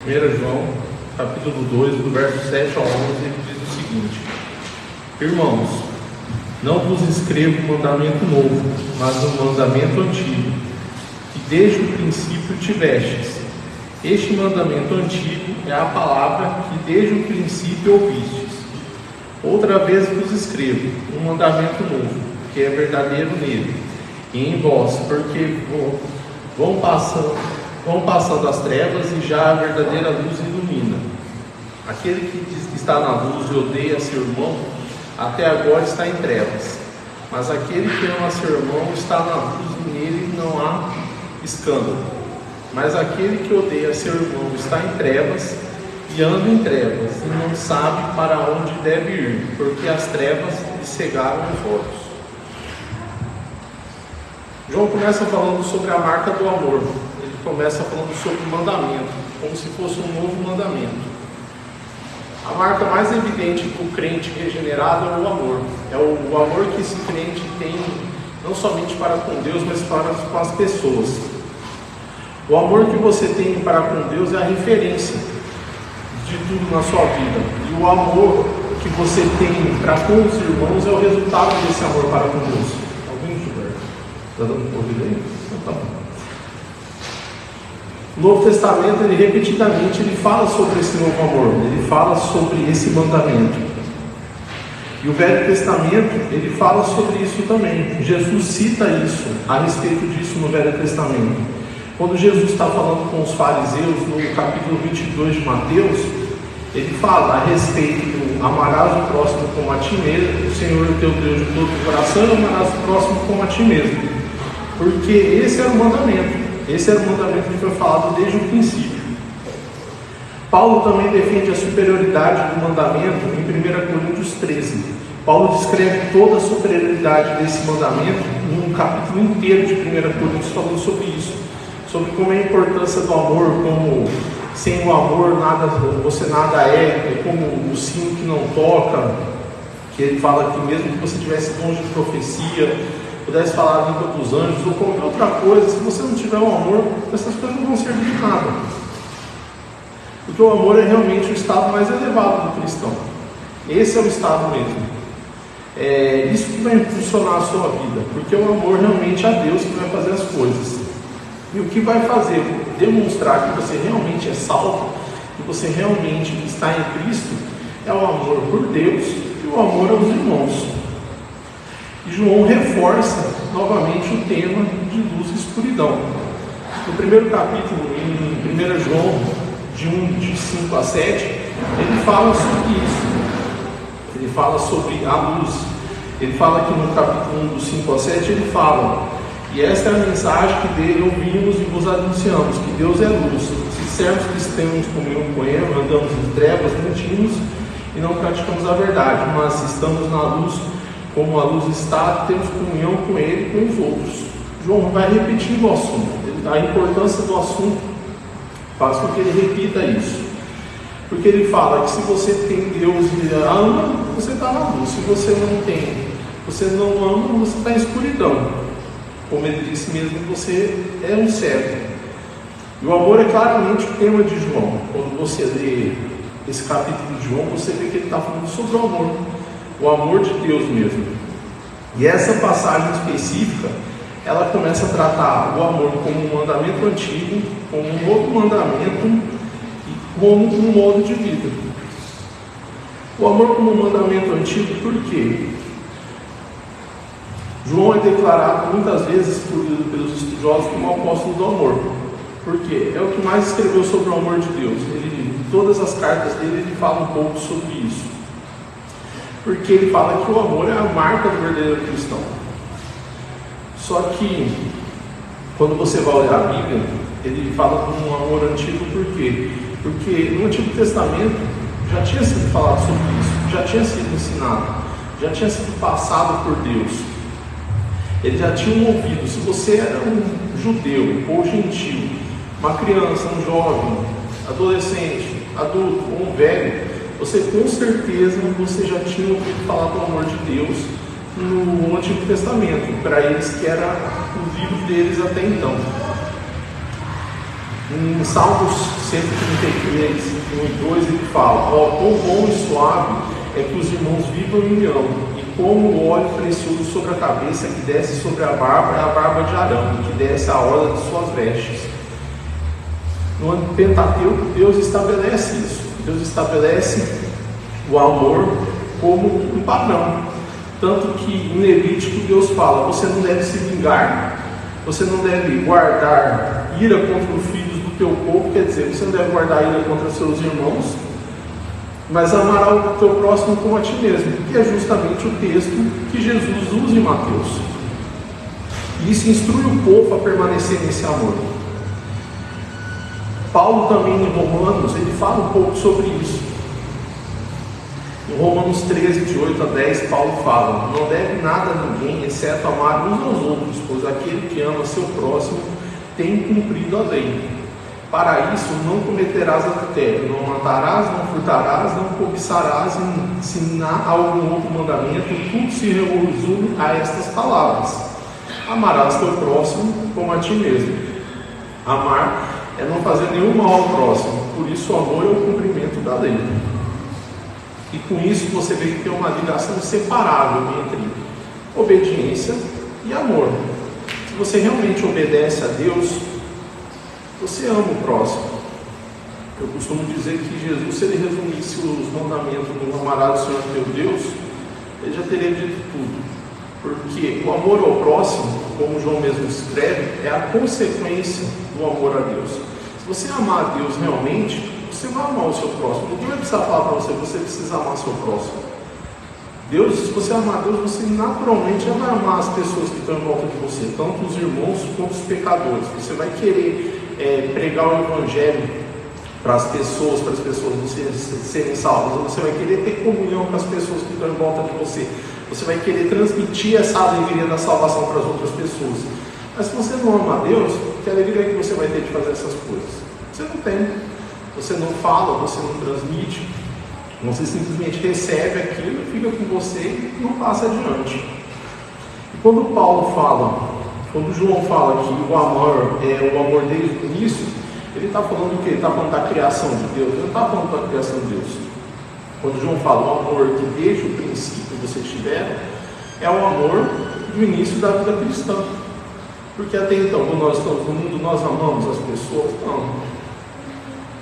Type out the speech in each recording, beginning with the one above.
1 João, capítulo 2, do verso 7 ao 11, ele diz o seguinte: Irmãos, não vos escrevo um mandamento novo, mas um mandamento antigo, que desde o princípio tivestes. Este mandamento antigo é a palavra que desde o princípio ouvistes. Outra vez vos escrevo um mandamento novo, que é verdadeiro nele e em vós, porque vão passando as trevas e já a verdadeira luz ilumina. Aquele que diz que está na luz e odeia seu irmão, até agora está em trevas. Mas aquele que ama seu irmão está na luz e nele não há escândalo. Mas aquele que odeia seu irmão está em trevas e anda em trevas e não sabe para onde deve ir, porque as trevas lhe cegaram os olhos. João começa falando sobre a marca do amor. Ele começa falando sobre o mandamento, como se fosse um novo mandamento. A marca mais evidente do crente regenerado é o amor. É o amor que esse crente tem, não somente para com Deus, mas para com as pessoas. O amor que você tem para com Deus é a referência de tudo na sua vida. E o amor que você tem para com os irmãos é o resultado desse amor para com Deus. Alguém, Gilberto? Está dando corrida aí? Então tá bom. O Novo Testamento, repetidamente, ele fala sobre esse novo amor, ele fala sobre esse mandamento. E o Velho Testamento, ele fala sobre isso também. Jesus cita isso, a respeito disso no Velho Testamento. Quando Jesus está falando com os fariseus, no capítulo 22 de Mateus, ele fala a respeito do amarás o próximo como a ti mesmo, o Senhor é teu Deus de todo o coração, e amarás o próximo como a ti mesmo. Porque esse era o mandamento. Esse era o mandamento que foi falado desde o princípio. Paulo também defende a superioridade do mandamento em 1 Coríntios 13. Paulo descreve toda a superioridade desse mandamento num capítulo inteiro de 1 Coríntios falando sobre isso. Sobre como é a importância do amor, como sem o amor você nada é como o sino que não toca, que ele fala que mesmo que você tivesse dom de profecia, pudesse falar a língua dos anjos ou qualquer outra coisa, se você não tiver o amor, essas coisas não vão servir de nada. Porque o amor é realmente o estado mais elevado do cristão. Esse é o estado mesmo. É isso que vai impulsionar a sua vida, porque é o amor realmente a Deus que vai fazer as coisas. E o que vai fazer demonstrar que você realmente é salvo, que você realmente está em Cristo, é o amor por Deus e o amor aos irmãos. E João reforça novamente o tema de luz e escuridão. No primeiro capítulo, em 1 João, de 5 a 7, ele fala sobre isso. Ele fala sobre a luz. Ele fala que no capítulo 1, do 5 a 7, ele fala: e esta é a mensagem que dele ouvimos e vos anunciamos, que Deus é luz. Se dissermos que temos comunhão com Ele, andamos em trevas, mentimos e não praticamos a verdade. Mas se estamos na luz, como a luz está, temos comunhão com Ele e com os outros. João vai repetindo o assunto. A importância do assunto faz com que ele repita isso. Porque ele fala que se você tem Deus e ama, você está na luz. Se você não tem, você não ama, você está em escuridão. Como ele disse mesmo, você é um cego. E o amor é claramente o tema de João. Quando você lê esse capítulo de João, você vê que ele está falando sobre o amor de Deus mesmo. E essa passagem específica, ela começa a tratar o amor como um mandamento antigo, como um novo mandamento e como um modo de vida. O amor como um mandamento antigo, por quê? João é declarado muitas vezes pelos estudiosos como o apóstolo do amor. Por quê? É o que mais escreveu sobre o amor de Deus. Em todas as cartas dele, ele fala um pouco sobre isso. Porque ele fala que o amor é a marca do verdadeiro cristão. Só que, quando você vai olhar a Bíblia, ele fala de um amor antigo, por quê? Porque no Antigo Testamento já tinha sido falado sobre isso, já tinha sido ensinado, já tinha sido passado por Deus. Eles já tinham ouvido. Se você era um judeu ou gentil, uma criança, um jovem, adolescente, adulto ou um velho, você com certeza você já tinha ouvido falar do amor de Deus no Antigo Testamento, para eles que era o livro deles até então. Em Salmos 133, 1 e 2, ele fala: ó, quão bom e suave é que os irmãos vivam em união, e como o óleo precioso sobre a cabeça que desce sobre a barba de Arão, que desce a orla de suas vestes. No Pentateuco, Deus estabelece isso. Deus estabelece o amor como um padrão. Tanto que em Levítico Deus fala: você não deve se vingar, você não deve guardar ira contra os filhos do teu povo, quer dizer, você não deve guardar ira contra seus irmãos, mas amará o teu próximo como a ti mesmo, que é justamente o texto que Jesus usa em Mateus. E isso instrui o povo a permanecer nesse amor. Paulo também em Romanos, ele fala um pouco sobre isso. Em Romanos 13, de 8 a 10, Paulo fala: não deve nada a ninguém, exceto amar uns aos outros, pois aquele que ama seu próximo tem cumprido a lei. Para isso, não cometerás adultério, não matarás, não furtarás, não cobiçarás, e se há algum outro mandamento, tudo se resume a estas palavras: amarás teu próximo como a ti mesmo. Amar é não fazer nenhum mal ao próximo, por isso o amor é o cumprimento da lei. E com isso você vê que tem uma ligação inseparável entre obediência e amor. Se você realmente obedece a Deus, você ama o próximo. Eu costumo dizer que Jesus, se ele resumisse os mandamentos do amarás o Senhor teu Deus, ele já teria dito tudo. Porque o amor ao próximo, como João mesmo escreve, é a consequência do amor a Deus. Se você amar a Deus realmente, você vai amar o seu próximo. Ninguém vai precisar falar para você: você precisa amar o seu próximo. Deus, se você amar a Deus, você naturalmente já vai amar as pessoas que estão em volta de você, tanto os irmãos quanto os pecadores. Você vai querer pregar o Evangelho para as pessoas serem salvas. Você vai querer ter comunhão com as pessoas que estão em volta de você. Você vai querer transmitir essa alegria da salvação para as outras pessoas. Mas se você não ama a Deus, que alegria que você vai ter de fazer essas coisas? Você não tem. Você não fala, você não transmite, você simplesmente recebe aquilo, fica com você e não passa adiante. E quando Paulo fala, quando João fala que o amor é o amor desde o início, ele está falando do quê? Ele está falando da criação de Deus, ele não está falando da criação de Deus. Quando João fala o amor que desde o princípio vocês tiveram, é o amor do início da vida cristã. Porque até então, quando nós estamos no mundo, nós amamos as pessoas? Não.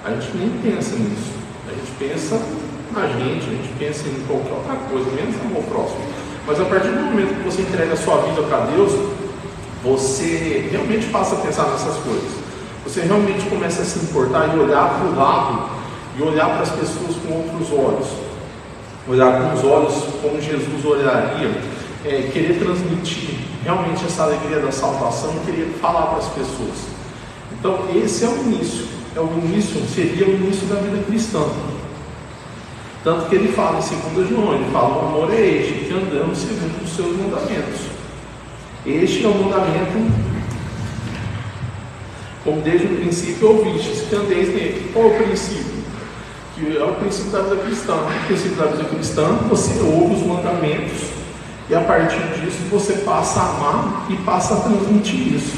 A gente nem pensa nisso. A gente pensa na gente, a gente pensa em qualquer outra coisa, menos amor próximo. Mas a partir do momento que você entrega a sua vida para Deus, você realmente passa a pensar nessas coisas. Você realmente começa a se importar e olhar para o lado, e olhar para as pessoas com outros olhos. Olhar com os olhos como Jesus olharia, querer transmitir realmente essa alegria da salvação e querer falar para as pessoas. Então esse é o início. Seria o início da vida cristã. Tanto que ele fala em 2 João, ele fala: o amor é este, que andamos segundo os seus mandamentos. Este é o mandamento, como desde o princípio ouvistes, que andeis nele. Qual é o princípio? Que é o princípio da vida cristã. O princípio da vida cristã, você ouve os mandamentos, e a partir disso você passa a amar e passa a transmitir isso.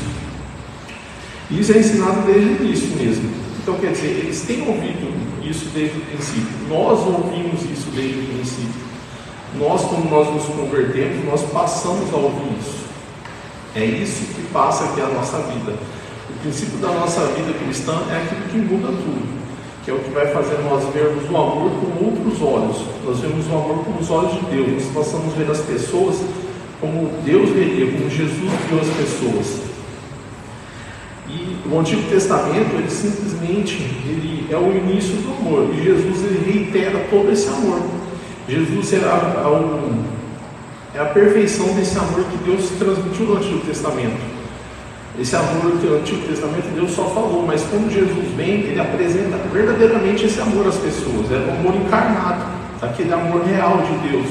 Isso é ensinado desde o início mesmo. Então, quer dizer, eles têm ouvido isso desde o princípio. Nós ouvimos isso desde o princípio. Nós, quando nós nos convertemos, nós passamos a ouvir isso. É isso que passa aqui a nossa vida. O princípio da nossa vida cristã é aquilo que muda tudo, que é o que vai fazer nós vermos o amor com outros olhos. Nós vemos o amor com os olhos de Deus. Nós passamos a ver as pessoas como Deus veria, como Jesus viu as pessoas. E o Antigo Testamento, ele simplesmente é o início do amor. E Jesus, ele reitera todo esse amor. Jesus é a perfeição desse amor que Deus transmitiu no Antigo Testamento. Esse amor que no Antigo Testamento Deus só falou, mas quando Jesus vem, ele apresenta verdadeiramente esse amor às pessoas. É o amor encarnado, aquele amor real de Deus.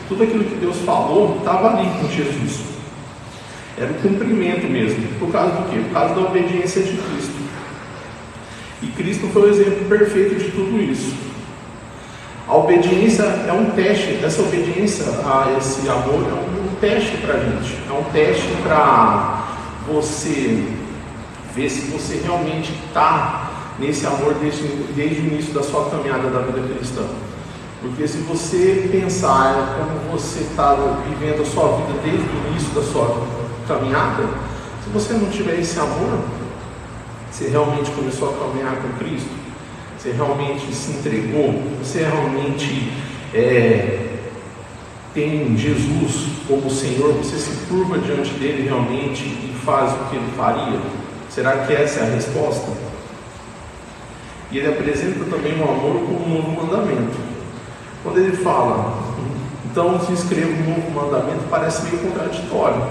Tudo aquilo que Deus falou estava ali com Jesus. Era o cumprimento mesmo. Por causa do quê? Por causa da obediência de Cristo. E Cristo foi o exemplo perfeito de tudo isso. A obediência é um teste. Essa obediência a esse amor é um teste para a gente. É um teste para você ver se você realmente está nesse amor desde o início da sua caminhada da vida cristã. Porque se você pensar como você está vivendo a sua vida desde o início da sua caminhada, se você não tiver esse amor, você realmente começou a caminhar com Cristo, você realmente se entregou, você realmente tem Jesus como Senhor, você se curva diante dele realmente e faz o que ele faria? Será que essa é a resposta? E ele apresenta também o amor como um novo mandamento. Quando ele fala, então se escreva um novo mandamento, parece meio contraditório.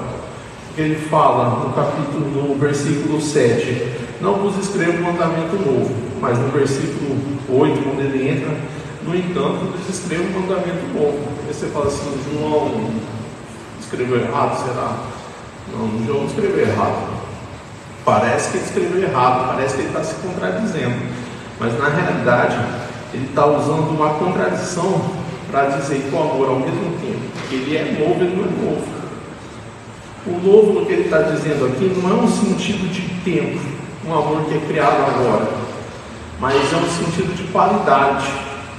Porque ele fala no versículo 7, não vos escrevo um mandamento novo, mas no versículo 8, quando ele entra, no entanto, vos escrevo um mandamento novo. Aí você fala assim, João escreveu errado, será? Não, João escreveu errado. Parece que ele escreveu errado, parece que ele está se contradizendo. Mas na realidade, ele está usando uma contradição para dizer que o amor, ao mesmo tempo que ele é novo, ele não é novo. O novo, no que ele está dizendo aqui, não é um sentido de tempo, um amor que é criado agora, mas é um sentido de qualidade,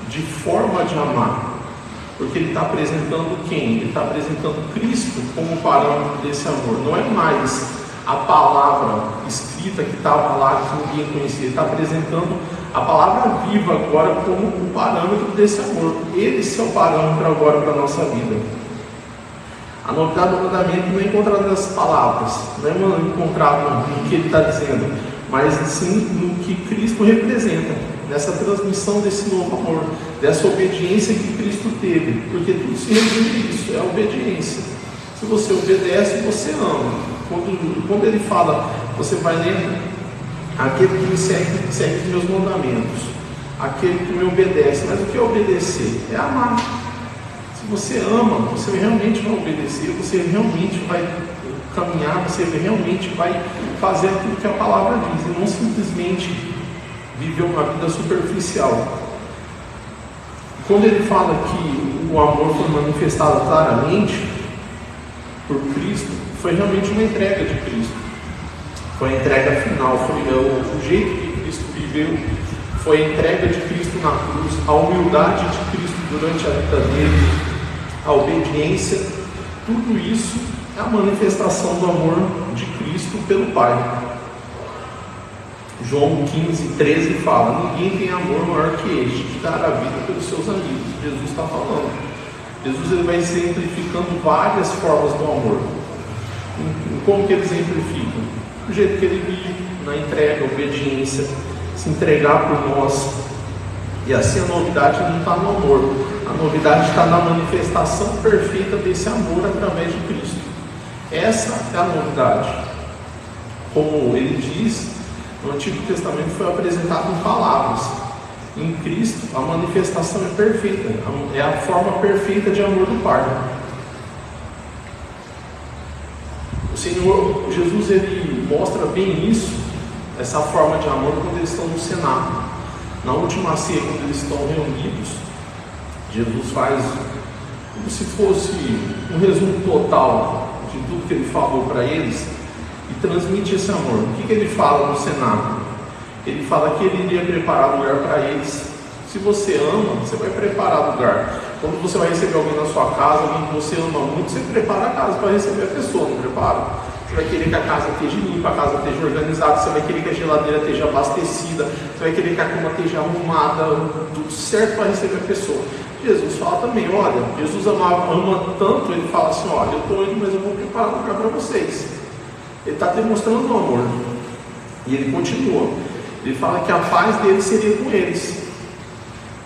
de forma de amar. Porque ele está apresentando quem? Ele está apresentando Cristo como parâmetro desse amor. Não é mais a palavra escrita que estava lá, que ninguém conhecia. Ele está apresentando a palavra viva agora como o parâmetro desse amor. Esse é o parâmetro agora para a nossa vida. A novidade do mandamento não é encontrada nessas palavras, não é encontrada no que ele está dizendo, mas sim no que Cristo representa, nessa transmissão desse novo amor, dessa obediência que Cristo teve, porque tudo se resume a isso, é a obediência. Se você obedece, você ama. Quando ele fala, você vai ler, aquele que me segue os meus mandamentos, aquele que me obedece. Mas o que é obedecer? É amar. Se você ama, você realmente vai obedecer, você realmente vai caminhar, você realmente vai fazer aquilo que a palavra diz, e não simplesmente viver uma vida superficial. Quando ele fala que o amor foi manifestado claramente por Cristo, foi realmente uma entrega de Cristo, foi a entrega final, foi o jeito que Cristo viveu, foi a entrega de Cristo na cruz, a humildade de Cristo durante a vida dele, a obediência, tudo isso é a manifestação do amor de Cristo pelo Pai. João 15:13 fala, ninguém tem amor maior que este, de dar a vida pelos seus amigos. Jesus está falando. Jesus ele vai exemplificando várias formas do amor. Como que ele exemplifica? Do jeito que ele vive, na entrega, obediência, se entregar por nós. E assim a novidade não está no amor, a novidade está na manifestação perfeita desse amor através de Cristo. Essa é a novidade. Como ele diz, no Antigo Testamento foi apresentado em palavras. Em Cristo, a manifestação é perfeita, é a forma perfeita de amor do Pai. O Senhor Jesus ele mostra bem isso, essa forma de amor, quando eles estão no cenáculo. Na última ceia, quando eles estão reunidos, Jesus faz como se fosse um resumo total de tudo que ele falou para eles e transmite esse amor. O que ele fala no cenáculo? Ele fala que ele iria preparar lugar para eles. Se você ama, você vai preparar lugar. Quando você vai receber alguém na sua casa, alguém que você ama muito, você prepara a casa para receber a pessoa, não prepara? Você vai querer que a casa esteja limpa, a casa esteja organizada, você vai querer que a geladeira esteja abastecida, você vai querer que a cama esteja arrumada, tudo certo para receber a pessoa. Jesus fala também, olha, Jesus ama tanto, ele fala assim, olha, eu estou indo, mas eu vou preparar um lugar para vocês. Ele está demonstrando o amor. E ele continua. Ele fala que a paz dele seria com eles.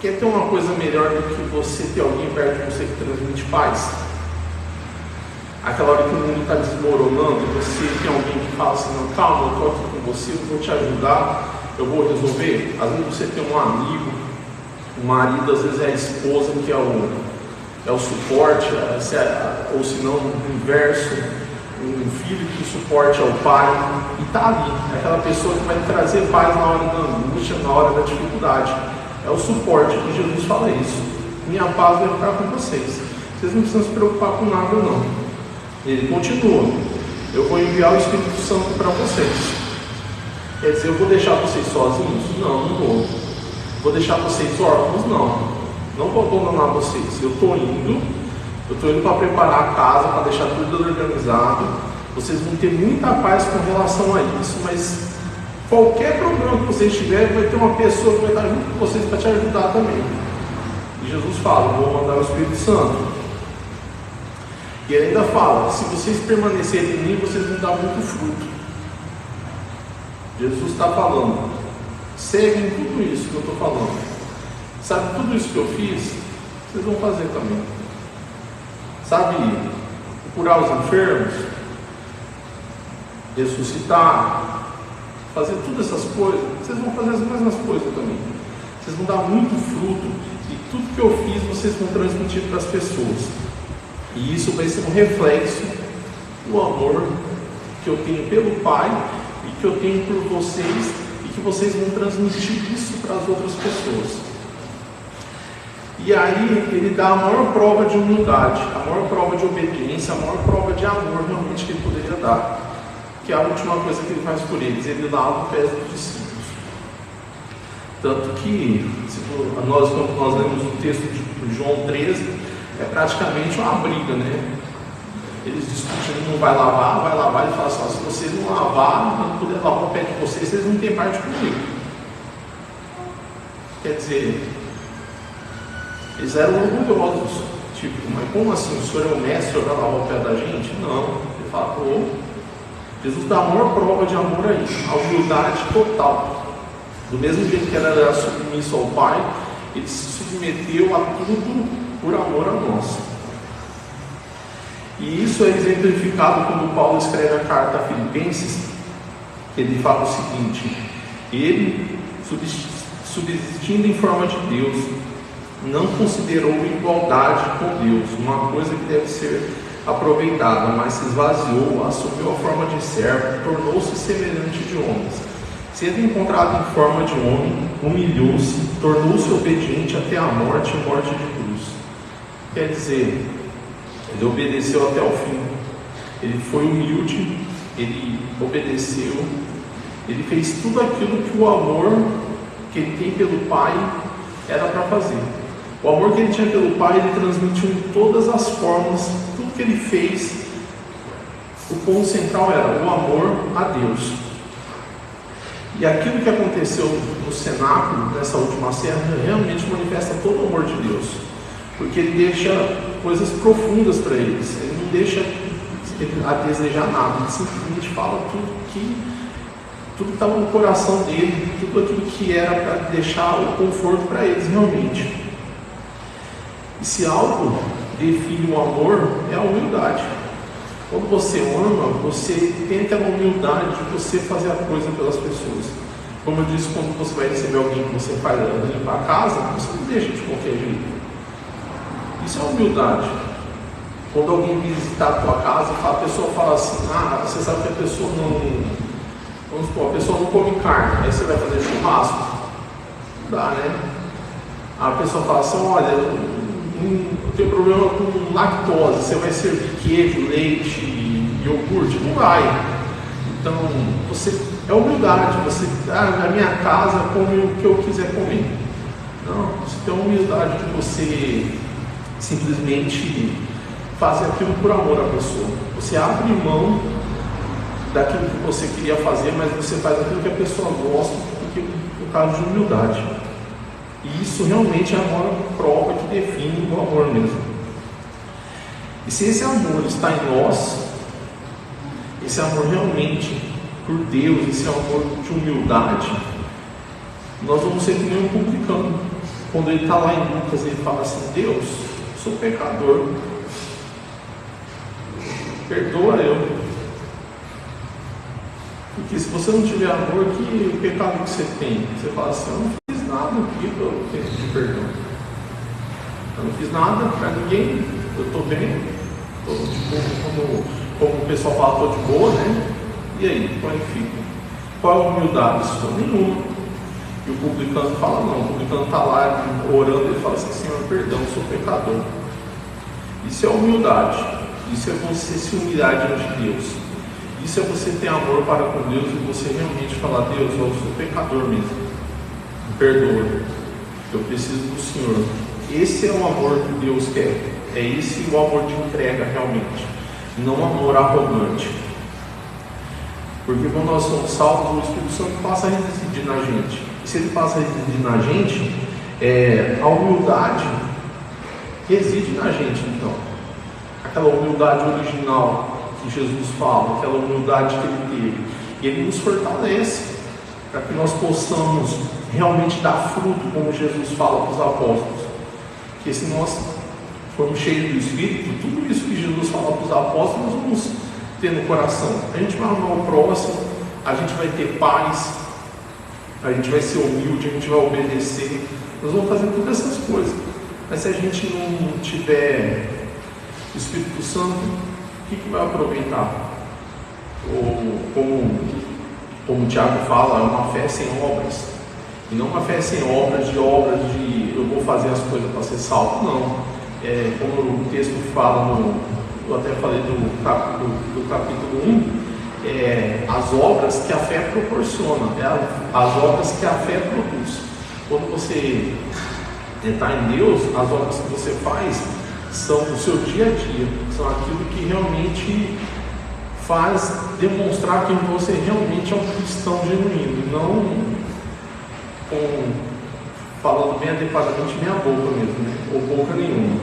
Quer ter uma coisa melhor do que você ter alguém perto de você que transmite paz? Aquela hora que o mundo está desmoronando e você tem alguém que fala assim, não, calma, eu estou aqui com você, eu vou te ajudar, eu vou resolver. Às vezes você tem um amigo, o marido, às vezes é a esposa que é o suporte, ou se não, o inverso, um filho que suporte ao pai, e está ali, é aquela pessoa que vai trazer paz na hora da angústia, na hora da dificuldade. É o suporte, que Jesus fala isso. Minha paz vai ficar com vocês. Vocês não precisam se preocupar com nada, não. Ele continua. Eu vou enviar o Espírito Santo para vocês. Quer dizer, eu vou deixar vocês sozinhos? Não, não vou. Vou deixar vocês órfãos? Não. Não vou abandonar vocês. Eu estou indo para preparar a casa, para deixar tudo organizado. Vocês vão ter muita paz com relação a isso, mas qualquer problema que vocês tiverem, vai ter uma pessoa que vai estar junto com vocês para te ajudar também. E Jesus fala, vou mandar o Espírito Santo. E ele ainda fala, se vocês permanecerem em mim, vocês vão dar muito fruto. Jesus está falando, seguem tudo isso que eu estou falando. Sabe, tudo isso que eu fiz, vocês vão fazer também. Sabe, curar os enfermos, ressuscitar, fazer todas essas coisas, vocês vão fazer as mesmas coisas também. Vocês vão dar muito fruto, e tudo que eu fiz, vocês vão transmitir para as pessoas. E isso vai ser um reflexo do amor que eu tenho pelo Pai e que eu tenho por vocês, e que vocês vão transmitir isso para as outras pessoas. E aí ele dá a maior prova de humildade, a maior prova de obediência, a maior prova de amor realmente que ele poderia dar, que é a última coisa que ele faz por eles, ele lava os pés dos discípulos. Tanto que, quando nós lemos o texto de João 13, é praticamente uma briga, né? Eles discutem, ele não vai lavar, ele fala assim, se vocês não lavar, não puder lavar o pé de vocês não têm parte comigo. Quer dizer, eles eram orgulhosos, tipo, mas como assim, o senhor é o mestre, o senhor vai lavar o pé da gente? Não, ele fala, pô, Jesus dá a maior prova de amor aí, a humildade total. Do mesmo jeito que ela era submissa ao Pai, ele se submeteu a tudo por amor a nós. E isso é exemplificado quando Paulo escreve a carta a Filipenses, que ele fala o seguinte: ele, subsistindo em forma de Deus, não considerou igualdade com Deus uma coisa que deve ser aproveitada, mas se esvaziou, assumiu a forma de servo, tornou-se semelhante de homens. Sendo encontrado em forma de homem, humilhou-se, tornou-se obediente até a morte e morte de cruz. Quer dizer, ele obedeceu até o fim, ele foi humilde, ele obedeceu, ele fez tudo aquilo que o amor que ele tem pelo Pai era para fazer. O amor que ele tinha pelo Pai, ele transmitiu em todas as formas, tudo que ele fez. O ponto central era o amor a Deus. E aquilo que aconteceu no cenáculo, nessa última cena, realmente manifesta todo o amor de Deus. Porque ele deixa coisas profundas para eles. Ele não deixa a desejar nada. Ele simplesmente fala tudo que estava no coração dele, tudo aquilo que era para deixar o conforto para eles realmente. E se algo define o amor, é a humildade. Quando você ama, você tem aquela humildade de você fazer a coisa pelas pessoas. Como eu disse, quando você vai receber alguém que você faz limpar a casa, você não deixa de qualquer jeito. Isso é humildade. Quando alguém visitar a tua casa, a pessoa fala assim, você sabe que a pessoa vamos supor, a pessoa não come carne, aí você vai fazer churrasco? Não dá, né? A pessoa fala assim, olha, eu tenho problema com lactose, você vai servir queijo, leite, iogurte? Não vai. Então, é humildade, você, na minha casa, come o que eu quiser comer. Não, você tem a humildade de você simplesmente fazer aquilo por amor à pessoa. Você abre mão daquilo que você queria fazer, mas você faz aquilo que a pessoa gosta, porque no caso de humildade. E isso realmente é a maior prova que define o amor mesmo. E se esse amor está em nós, esse amor realmente por Deus, esse amor de humildade, nós vamos ser como um publicano. Quando ele está lá em Lucas, ele fala assim, Deus, sou pecador, perdoa eu. Porque se você não tiver amor, que pecado que você tem? Você fala assim, eu não fiz nada aqui para eu pedir perdão. Eu não fiz nada para ninguém, eu estou bem, estou de boa, como o pessoal fala, estou de boa, né? E aí, como é que fica? Qual é a humildade? Isso nenhuma. E o publicano fala, não, o publicano está lá orando, ele fala assim, Senhor, perdão, sou pecador. Isso é humildade, isso é você se humilhar diante de Deus. Isso é você ter amor para com Deus e você realmente falar: Deus, eu sou pecador mesmo, me perdoa, eu preciso do Senhor. Esse é o amor que Deus quer. É esse o amor de entrega realmente, não amor arrogante. Porque quando nós somos salvos, o Espírito Santo passa a residir na gente. E se ele passa a residir na gente, a humildade reside na gente, então. Aquela humildade original que Jesus fala, aquela humildade que ele teve. E ele nos fortalece para que nós possamos realmente dar fruto, como Jesus fala para os apóstolos. Porque se nós formos cheios do Espírito, tudo isso que Jesus fala para os apóstolos, nós vamos ter no coração. A gente vai amar o próximo, a gente vai ter paz, a gente vai ser humilde, a gente vai obedecer. Nós vamos fazer todas essas coisas. Mas se a gente não tiver o Espírito Santo, o que vai aproveitar? Ou, como o Tiago fala, é uma fé sem obras. E não uma fé sem obras de eu vou fazer as coisas para ser salvo. Não. Como o texto fala, eu até falei do capítulo 1, as obras que a fé proporciona, as obras que a fé produz. Quando você está em Deus, as obras que você faz são o seu dia a dia, são aquilo que realmente faz demonstrar que você realmente é um cristão genuíno, não falando bem adequadamente meia boca mesmo, né? Ou boca nenhuma.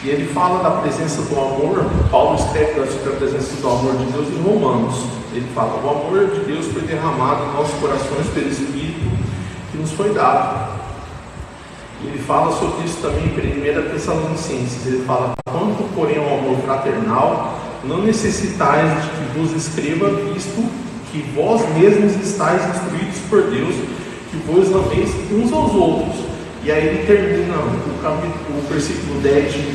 E ele fala da presença do amor. Paulo escreve sobre a presença do amor de Deus em Romanos. Ele fala: o amor de Deus foi derramado em nossos corações pelo Espírito que nos foi dado. E ele fala sobre isso também em 1 Tessalonicenses. Ele fala: quanto porém ao amor fraternal, não necessitais de que vos escreva, visto que vós mesmos estáis instruídos por Deus, que vos ameis uns aos outros. E aí ele termina o versículo 10 de 1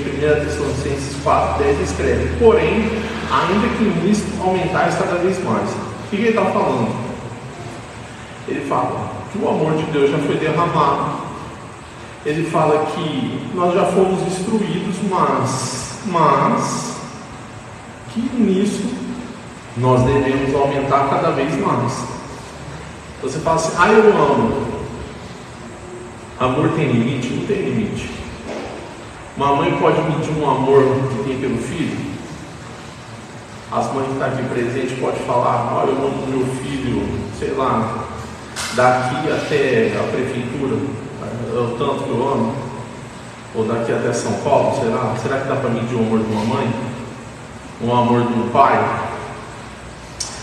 Tessalonicenses 4:10, escreve: porém, ainda que nisto aumentais cada vez mais. O que ele está falando? Ele fala que o amor de Deus já foi derramado. Ele fala que nós já fomos instruídos, mas que nisso nós devemos aumentar cada vez mais. Você fala assim: eu amo. Amor tem limite? Não tem limite. Uma mãe pode medir um amor que tem pelo filho? As mães que estão aqui presentes podem falar: eu amo meu filho, sei lá, daqui até a prefeitura, é o tanto que eu amo. Ou daqui até São Paulo, será que dá para medir o amor de uma mãe? O amor de um pai?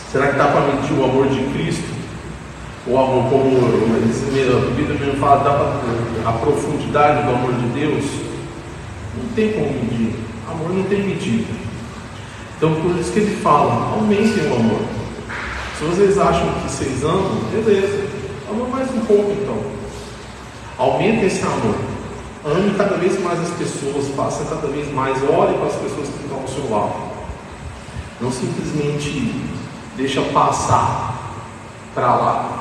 Será que dá para medir o amor de Cristo? O amor, como a Bíblia mesmo fala, dá para a profundidade do amor de Deus? Não tem como medir. Amor não tem medida. Então, por isso que ele fala: aumentem o amor. Se vocês acham que vocês amam, beleza, ama mais um pouco então. Aumente esse amor. Ame cada vez mais as pessoas, faça cada vez mais, olhe para as pessoas que estão ao seu lado. Não simplesmente deixa passar para lá.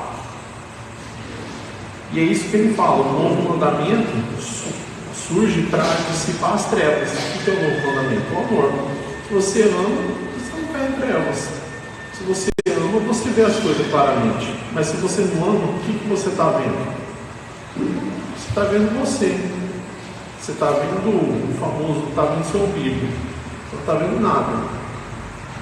E é isso que ele fala: o novo mandamento surge para dissipar as trevas. O que é o novo mandamento? O amor. Se você ama, você não cai em trevas. Se você ama, você vê as coisas claramente. Mas se você não ama, o que você está vendo? Você está vendo você. Você está vendo o famoso, está vendo seu umbigo. Você não está vendo nada.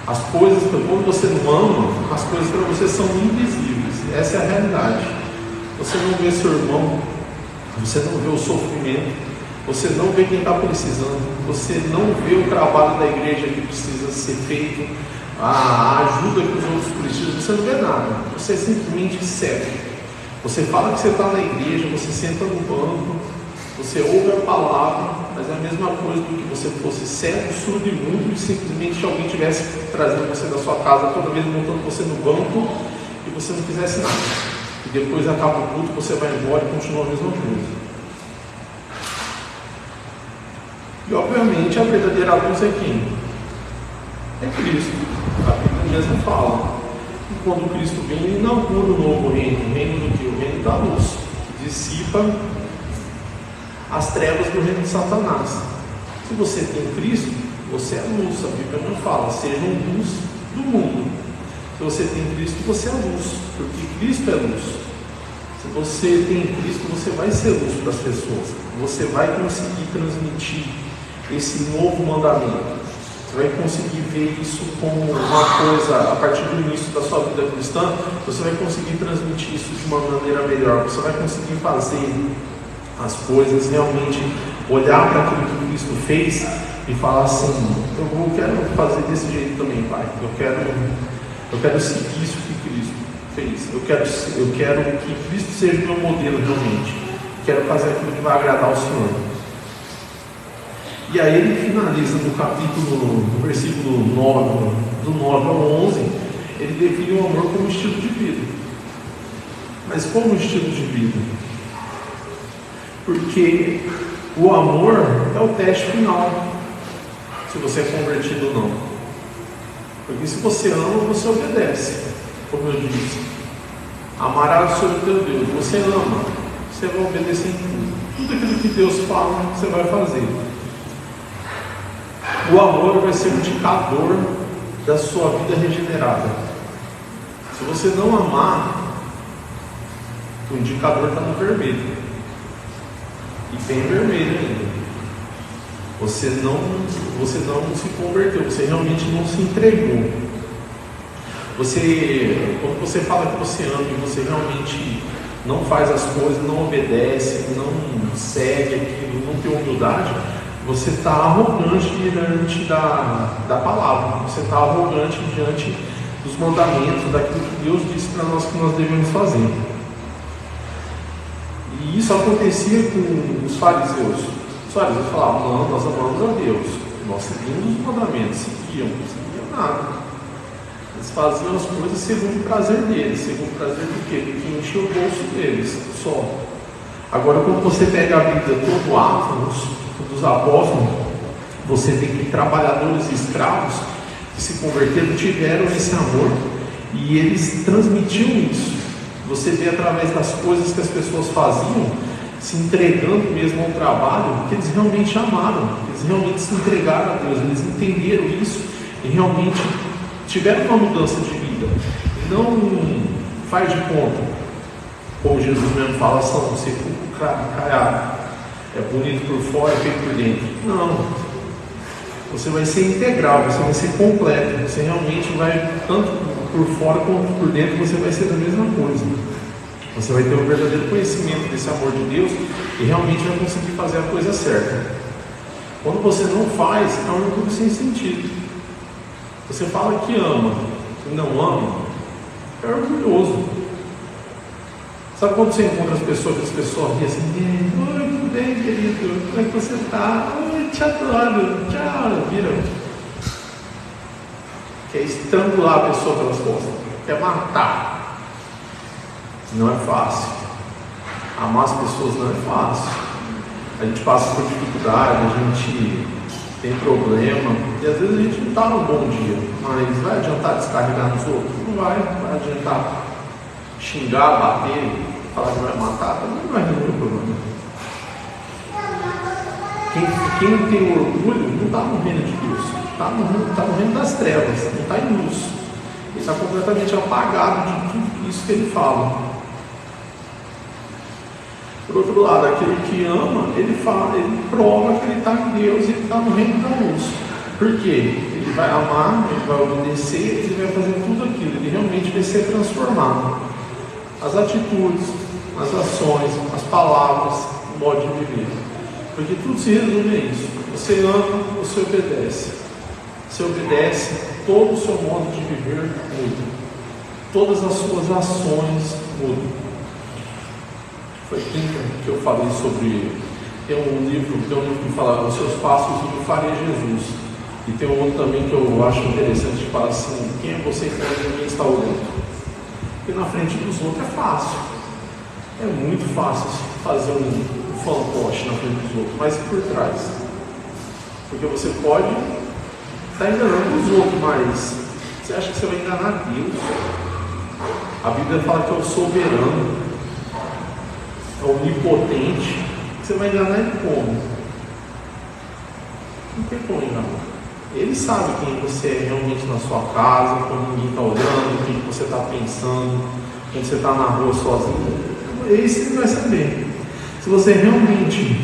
As coisas, quando você não ama, as coisas para você são invisíveis. Essa é a realidade. Você não vê seu irmão, você não vê o sofrimento, você não vê quem está precisando, você não vê o trabalho da igreja que precisa ser feito, a ajuda que os outros precisam, você não vê nada. Você simplesmente serve. Você fala que você está na igreja, você senta no banco, você ouve a palavra, mas é a mesma coisa do que você fosse cego, surdo e mudo, e simplesmente alguém estivesse trazendo você da sua casa, toda vez montando você no banco, e você não fizesse nada. E depois acaba o culto, você vai embora e continua a mesma coisa. E obviamente a verdadeira luz é quem? É Cristo. A Bíblia mesmo fala. E quando Cristo vem, ele inaugura o novo reino. O reino do que? O reino da luz. Que dissipa as trevas do reino de Satanás. Se você tem Cristo, você é luz. A Bíblia não fala, sejam luz do mundo. Se você tem Cristo, você é luz, porque Cristo é luz. Se você tem Cristo, você vai ser luz para as pessoas. Você vai conseguir transmitir esse novo mandamento. Você vai conseguir ver isso como uma coisa, a partir do início da sua vida cristã, você vai conseguir transmitir isso de uma maneira melhor. Você vai conseguir fazer as coisas, realmente olhar para aquilo que Cristo fez e falar assim: eu quero fazer desse jeito também, Pai. Eu quero seguir isso que Cristo fez. Eu quero que Cristo seja meu modelo realmente. Quero fazer aquilo que vai agradar ao Senhor. E aí ele finaliza no capítulo, no versículo 9, do 9 ao 11, ele define o amor como estilo de vida. Mas como estilo de vida? Porque o amor é o teste final, se você é convertido ou não. Porque se você ama, você obedece, como eu disse. Amarás o Senhor teu Deus. Você ama, você vai obedecer em tudo. Tudo aquilo que Deus fala, você vai fazer. O amor vai ser um indicador da sua vida regenerada. Se você não amar, o indicador está no vermelho. E bem vermelho ainda. Você não se converteu, você realmente não se entregou. Quando você fala que você ama e você realmente não faz as coisas, não obedece, não segue aquilo, não tem humildade, você está arrogante diante da palavra, você está arrogante diante dos mandamentos, daquilo que Deus disse para nós que nós devemos fazer. E isso acontecia com os fariseus. Os fariseus falavam: não, nós amamos a Deus, nós seguimos os mandamentos, seguiam nada. Eles faziam as coisas segundo o prazer deles. Segundo o prazer do quê? Do que enchia o bolso deles, só. Agora, quando você pega a vida todo o Atos dos apóstolos, você vê que trabalhadores e escravos que se converteram tiveram esse amor e eles transmitiam isso. Você vê através das coisas que as pessoas faziam, se entregando mesmo ao trabalho, que eles realmente amaram, eles realmente se entregaram a Deus, eles entenderam isso e realmente tiveram uma mudança de vida. Não faz de conta, como Jesus mesmo fala, são sepulcro caiado, é bonito por fora e feio por dentro. Não, você vai ser integral, você vai ser completo, você realmente vai, tanto por fora quanto por dentro, você vai ser a mesma coisa. Você vai ter um verdadeiro conhecimento desse amor de Deus e realmente vai conseguir fazer a coisa certa. Quando você não faz, é um orgulho sem sentido. Você fala que ama e não ama, é orgulhoso. Sabe quando você encontra as pessoas riem assim: oi, tudo bem, querido? Como é que você está? Oi, te adoro, tchau, vira. Quer estrangular a pessoa pelas costas, quer matar. Não é fácil. Amar as pessoas não é fácil. A gente passa por dificuldade, a gente tem problema, e às vezes a gente não está num bom dia, mas vai adiantar descarregar nos outros? Não vai adiantar xingar, bater, falar que vai matar, também não vai resolver o problema. Quem tem orgulho não está no reino de Deus, está no reino das trevas, não está em luz. Ele está completamente apagado de tudo isso que ele fala. Por outro lado, aquele que ama, ele prova que ele está em Deus e ele está no reino da luz. Por quê? Ele vai amar, ele vai obedecer, ele vai fazer tudo aquilo, ele realmente vai ser transformado. As atitudes, as ações, as palavras, o modo de viver. Porque tudo se resume a isso. Você ama, você obedece. Você obedece, todo o seu modo de viver muda. Todas as suas ações mudam. Foi quinta que eu falei sobre. Tem um livro que fala: os seus passos eu farei Jesus. E tem um outro também que eu acho interessante, que fala assim: quem é você quando ninguém está olhando? Porque na frente dos outros é fácil. É muito fácil fazer um fantoche na frente dos outros, mas por trás. Porque você pode estar enganando os outros, mas você acha que você vai enganar Deus? A Bíblia fala que é o soberano, é onipotente. Você vai enganar ele como? Não tem como enganar. Ele sabe quem você é realmente na sua casa, quando ninguém está olhando, o que você está pensando, quando você está na rua sozinho. Esse ele vai saber. Se você realmente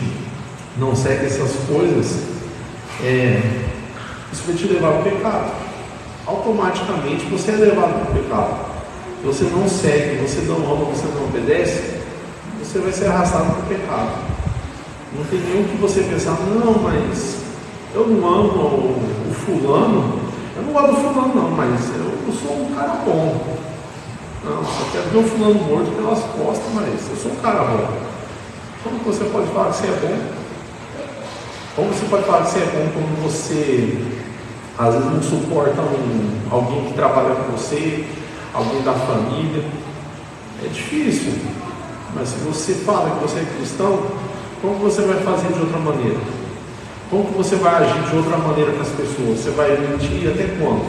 não segue essas coisas, isso vai te levar ao pecado. Automaticamente você é levado ao pecado. Se você não segue, você não ama, você não obedece, você vai ser arrastado para o pecado. Não tem nenhum que você pensar, não, mas eu não amo o fulano, eu não gosto do fulano não, mas eu sou um cara bom. Não, só quero ver o fulano morto pelas costas, mas eu sou um cara bom. Como você pode falar que você é bom? Como você pode falar que você é bom quando você às vezes não suporta alguém que trabalha com você, alguém da família? É difícil. Mas se você fala que você é cristão, como você vai fazer de outra maneira? Como que você vai agir de outra maneira com as pessoas? Você vai mentir até quando?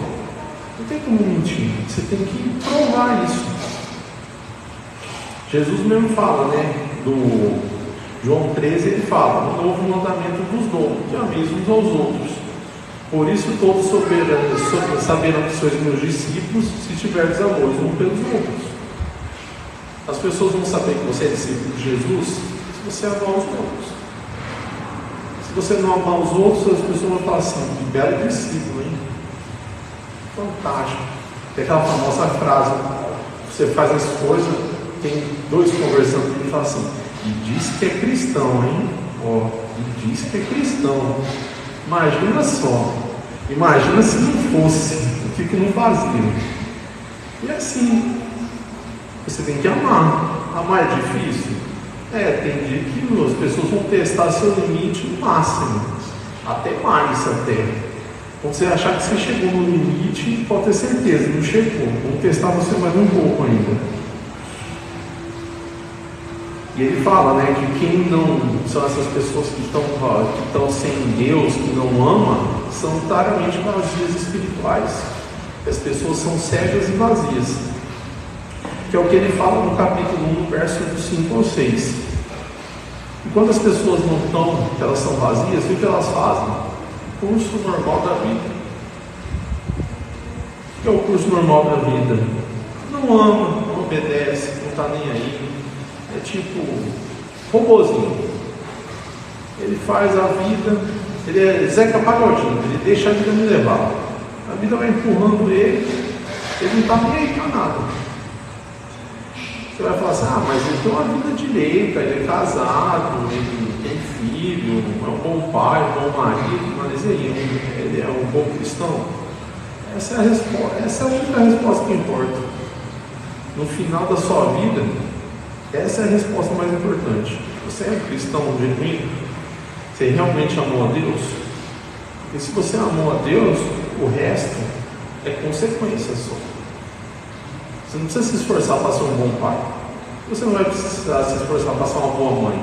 Não tem como mentir. Você tem que provar isso. Jesus mesmo fala, né? Do João 13, ele fala: um novo mandamento vos dou, que ameis uns aos outros. Por isso todos saberão que sois meus discípulos, se tiverdes amor uns pelos outros. As pessoas vão saber que você é discípulo de Jesus se você amar os outros. Se você não amar os outros, as pessoas vão falar assim: que belo discípulo, hein? Fantástico. Tem aquela famosa frase: você faz as coisas, tem dois conversando e fala assim: e diz que é cristão, hein? E diz que é cristão. Imagina só. Imagina se não fosse, o que não fazia. E assim, você tem que amar. Amar é difícil? Tem dia que as pessoas vão testar seu limite no máximo, até mais até. Quando você achar que você chegou no limite, pode ter certeza, não chegou. Vão testar você mais um pouco ainda. E ele fala, né, que quem não são essas pessoas que estão sem Deus, que não ama, são claramente vazias espirituais. As pessoas são cegas e vazias. Que é o que ele fala no capítulo 1, verso 5 ou 6. E quando as pessoas não estão, que elas são vazias, o que elas fazem? Curso normal da vida. O que é o curso normal da vida? Não ama, não obedece, não está nem aí. É tipo robozinho. Ele faz a vida, ele é Zeca Pagodinho, ele deixa a vida me levar. A vida vai empurrando ele não está nem aí para nada. Você vai falar assim: mas ele tem uma vida direita, ele é casado, ele tem filho, é um bom pai, um bom marido, mas ele é um bom cristão? Essa é a resposta, essa é a única resposta que importa. No final da sua vida, essa é a resposta mais importante. Você é cristão genuíno? Você realmente amou a Deus? Porque se você amou a Deus, o resto é consequência só. Você não precisa se esforçar para ser um bom pai. Você não vai precisar se esforçar para ser uma boa mãe.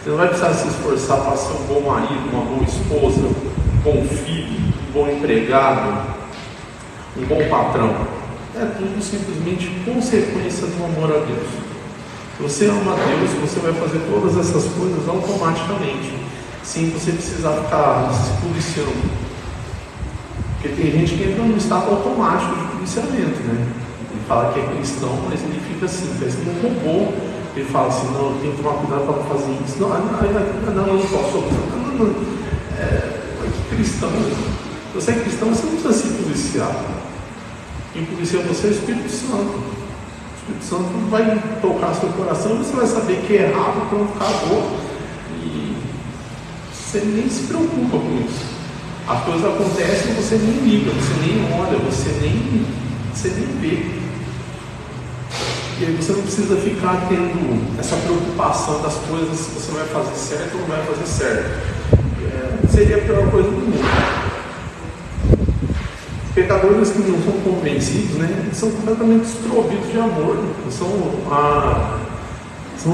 Você não vai precisar se esforçar para ser um bom marido, uma boa esposa, um bom filho, um bom empregado, um bom patrão. É tudo simplesmente consequência do amor a Deus. Se você ama a Deus, você vai fazer todas essas coisas automaticamente, sem você precisar ficar se policiando. Porque tem gente que entra num estado automático de policiamento, né? Ele fala que é cristão, mas ele fica assim, parece que um robô. Ele fala assim: não, eu tenho que tomar cuidado para não fazer isso. Não, não posso. Que cristão. Se você é cristão, você não precisa se policiar. Quem policia você é o Espírito Santo. O Espírito Santo vai tocar seu coração e você vai saber que é errado, pronto, acabou. E você nem se preocupa com isso. As coisas acontecem e você nem liga, você nem olha, você nem vê. E aí você não precisa ficar tendo essa preocupação das coisas, se você vai fazer certo ou não vai fazer certo. Seria a pior coisa do mundo. Pecadores que não são convencidos, né, eles são completamente desprovidos de amor, são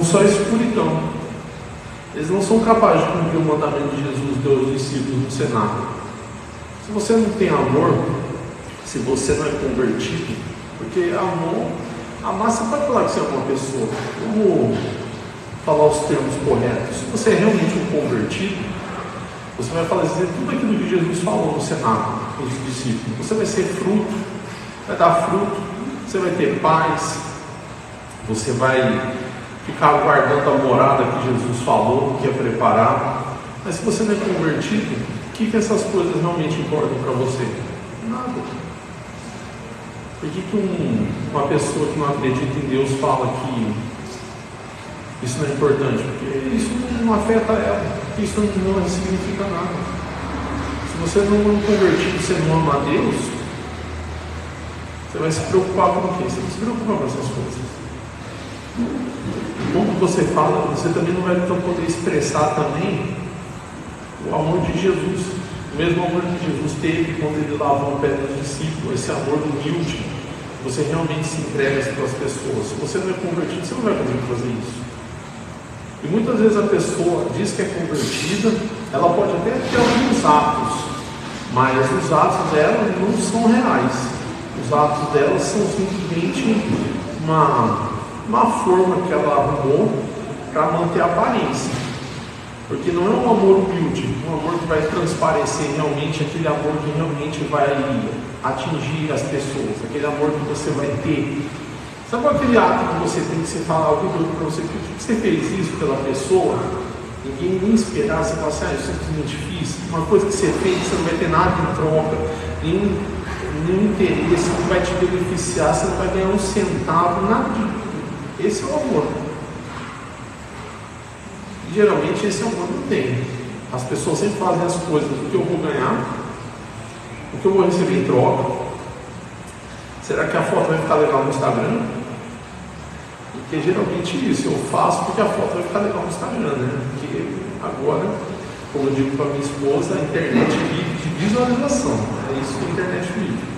só escuridão. Eles não são capazes de cumprir o mandamento de Jesus, deu aos discípulos no cenáculo. Se você não tem amor, se você não é convertido, porque amar, você pode falar que você é uma pessoa, vamos falar os termos corretos. Se você é realmente um convertido, Você vai fazer tudo aquilo que Jesus falou no cenáculo para os discípulos. Você vai ser fruto, vai dar fruto, você vai ter paz, você vai ficar aguardando a morada que Jesus falou, que ia preparar. Mas se você não é convertido, o que essas coisas realmente importam para você? Nada. Por que uma pessoa que não acredita em Deus fala que isso não é importante? Porque isso não afeta ela, isso não significa nada. Se você não é convertido, você não ama a Deus, você vai se preocupar com o quê? Você vai se preocupar com essas coisas. Como você fala, você também não vai então poder expressar também o amor de Jesus. O mesmo amor que Jesus teve quando ele lavou o pé dos discípulos, esse amor humilde, você realmente se entrega para as pessoas. Se você não é convertido, você não vai conseguir fazer isso. E muitas vezes a pessoa diz que é convertida, ela pode até ter alguns atos, mas os atos dela não são reais. Os atos dela são simplesmente uma forma que ela arrumou para manter a aparência. Porque não é um amor humilde, um amor que vai transparecer realmente aquele amor que realmente vai atingir as pessoas, aquele amor que você vai ter. Sabe aquele ato que você tem que você falar algo para você, por que você fez isso pela pessoa? Ninguém nem esperar, você fala assim, eu simplesmente fiz. Uma coisa que você fez, você não vai ter nada em troca, nenhum interesse, não vai te beneficiar, você não vai ganhar um centavo, nada de. Esse é o amor. E geralmente esse amor não tem. As pessoas sempre fazem as coisas do que eu vou ganhar, o que eu vou receber em troca. Será que a foto vai ficar legal no Instagram? Porque geralmente isso eu faço porque a foto vai ficar legal no Instagram, né? Porque agora, como eu digo para minha esposa, a internet vive de visualização. É isso que a internet vive.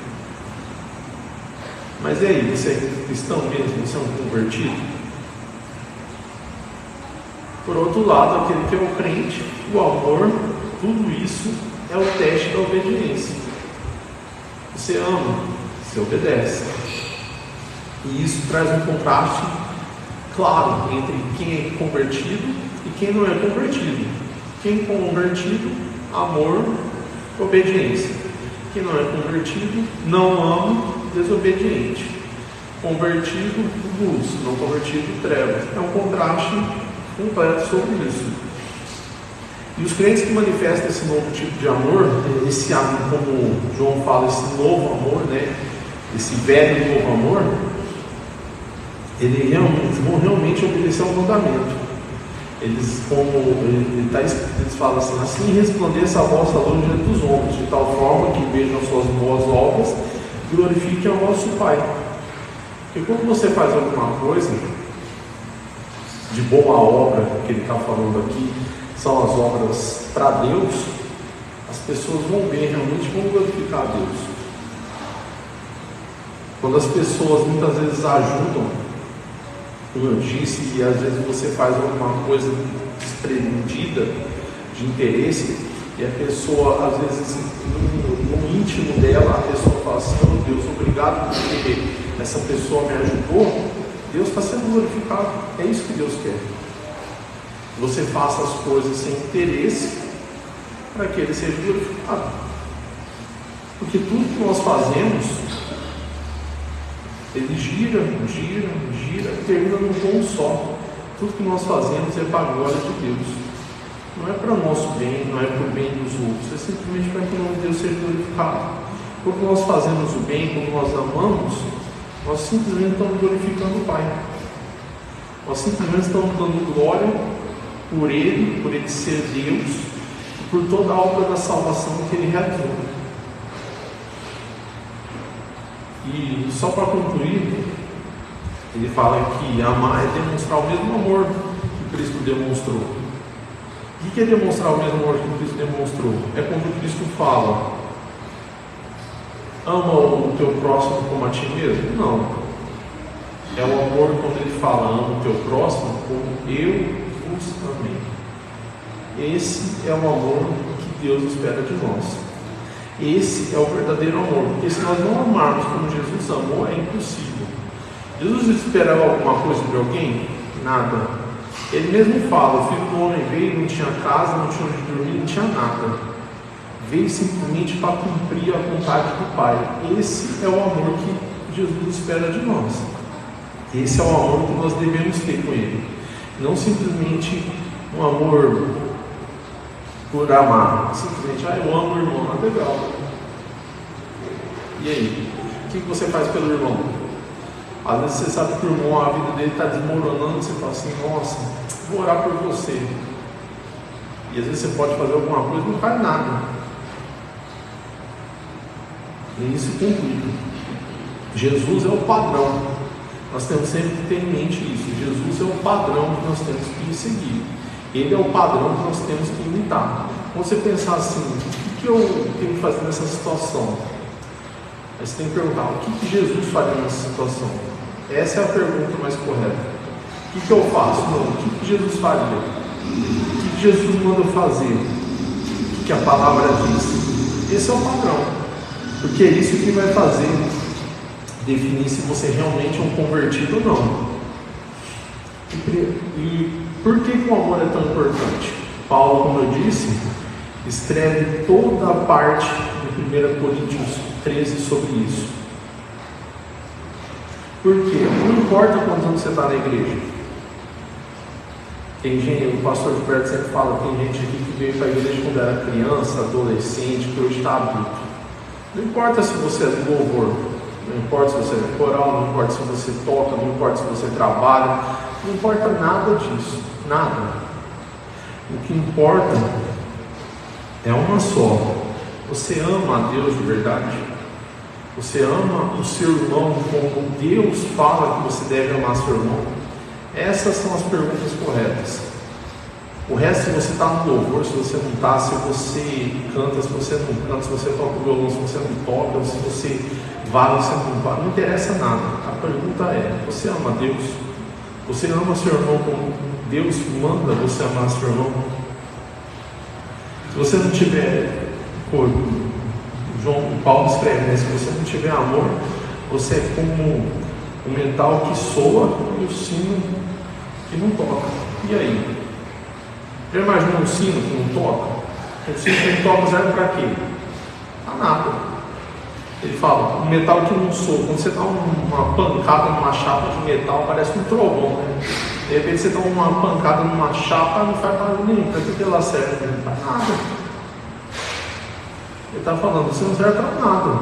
Mas e aí, você é cristão mesmo? Você é um convertido? Por outro lado, aquele que é o crente, o amor, tudo isso é o teste da obediência. Você ama, você obedece. E isso traz um contraste claro entre quem é convertido e quem não é convertido. Quem é convertido, amor, obediência. Quem não é convertido, não ama, desobediente. Convertido, luz. Não convertido, trevas. É um contraste completo sobre isso. E os crentes que manifestam esse novo tipo de amor, esse amor, como João fala, esse novo amor, né? Esse velho novo amor, vão realmente obedecer ao mandamento. Eles falam assim resplandeça a vossa luz diante dos homens, de tal forma que vejam as suas boas obras e glorifiquem ao vosso Pai. Porque quando você faz alguma coisa de boa obra, que ele está falando aqui, são as obras para Deus, as pessoas vão ver realmente como glorificar a Deus. Quando as pessoas muitas vezes ajudam, como eu disse, e às vezes você faz alguma coisa desprendida de interesse, e a pessoa, às vezes, no íntimo dela, a pessoa fala assim, oh Deus, obrigado porque essa pessoa me ajudou. Deus está sendo glorificado. É isso que Deus quer. Você faça as coisas sem interesse para que Ele seja glorificado. Porque tudo que nós fazemos, ele gira e termina num ponto só. Tudo que nós fazemos é para a glória de Deus. Não é para o nosso bem, não é para o bem dos outros. É simplesmente para que o nome de Deus seja glorificado. Quando nós fazemos o bem, quando nós amamos, nós simplesmente estamos glorificando o Pai. Nós simplesmente estamos dando glória por Ele ser Deus, e por toda a obra da salvação que Ele realizou. E só para concluir, ele fala que amar é demonstrar o mesmo amor que Cristo demonstrou. O que é demonstrar o mesmo amor que Cristo demonstrou? É quando Cristo fala, ama o teu próximo como a ti mesmo? Não. É o amor quando ele fala, ama o teu próximo como eu vos amei. Esse é o amor que Deus espera de nós. Esse é o verdadeiro amor. Porque se nós não amarmos como Jesus amou, é impossível. Jesus esperava alguma coisa de alguém? Nada. Ele mesmo fala, o Filho do Homem veio, não tinha casa, não tinha onde dormir, não tinha nada. Veio simplesmente para cumprir a vontade do Pai. Esse é o amor que Jesus espera de nós. Esse é o amor que nós devemos ter com Ele. Não simplesmente um amor por amar. Simplesmente, eu amo o irmão, legal. E aí? O que você faz pelo irmão? Às vezes você sabe que o irmão, a vida dele está desmoronando, você fala assim, nossa, vou orar por você. E às vezes você pode fazer alguma coisa e não faz nada. E isso cumpre. Jesus é o padrão. Nós temos sempre que ter em mente isso. Jesus é o padrão que nós temos que seguir. Ele é o padrão que nós temos que imitar. Quando você pensar assim, o que eu tenho que fazer nessa situação? Aí você tem que perguntar, o que Jesus faria nessa situação? Essa é a pergunta mais correta. O que eu faço? Não, o que Jesus faria? O que Jesus manda fazer? O que a palavra diz? Esse é o padrão. Porque é isso que vai fazer definir se você realmente é um convertido ou não. E por que o amor é tão importante? Paulo, como eu disse, escreve toda a parte de 1 Coríntios 13 sobre isso. Por quê? Não importa quantos anos você está na igreja. Tem gente, o pastor Gilberto sempre fala, tem gente aqui que veio para a igreja quando era criança, adolescente, que hoje está adulto. Não importa se você é do louvor, não importa se você é coral, não importa se você toca, não importa se você trabalha, não importa nada disso, nada. O que importa é uma só. Você ama a Deus de verdade? Você ama o seu irmão como Deus fala que você deve amar seu irmão? Essas são as perguntas corretas. O resto, se você está no louvor, se você não está, se você canta, se você não canta, se você toca o violão, se você não toca, se você vai, se você não vai, não interessa nada. A pergunta é, você ama Deus? Você ama seu irmão como Deus manda você amar seu irmão? Se você não tiver, Paulo escreve, né? Se você não tiver amor, você é como o metal que soa e o sino que não toca. E aí? Já imaginou um sino que não toca? O sino que não toca serve para quê? Para nada. Ele fala, um metal que não soa. Quando você dá uma pancada numa chapa de metal, parece um trovão, né? De repente você dá uma pancada numa chapa, não faz barulho nenhum. Para que ela serve? Não faz nada. Ele está falando, você não serve para nada.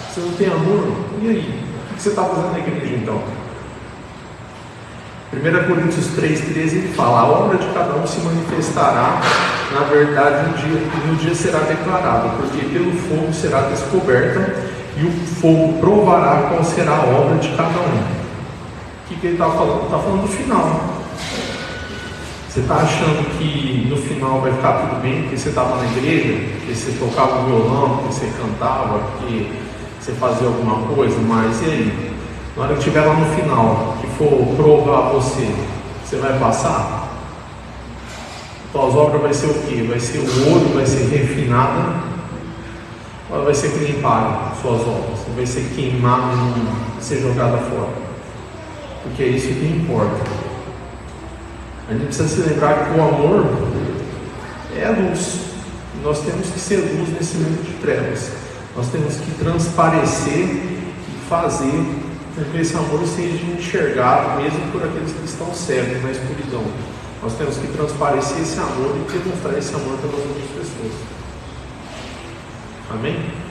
Você não tem amor? E aí? O que você está fazendo na igreja então? 1 Coríntios 3,13 ele fala, a obra de cada um se manifestará na verdade no dia será declarada, porque pelo fogo será descoberta e o fogo provará qual será a obra de cada um. O que ele está falando? Está falando do final. Você está achando que no final vai ficar tudo bem porque você estava na igreja, porque você tocava o violão, porque você cantava, porque você fazia alguma coisa, mas e aí? Na hora que estiver lá no final, que for provar você, você vai passar? Tuas obras vai ser o quê? Vai ser o ouro, vai ser refinada, ou vai ser limpada suas obras? Vai ser queimada e ser jogada fora? Porque é isso que importa. A gente precisa se lembrar que o amor é a luz. E nós temos que ser luz nesse mundo de trevas. Nós temos que transparecer e fazer com que esse amor seja enxergado mesmo por aqueles que estão cegos na escuridão. Nós temos que transparecer esse amor e demonstrar esse amor pelas outras pessoas. Amém?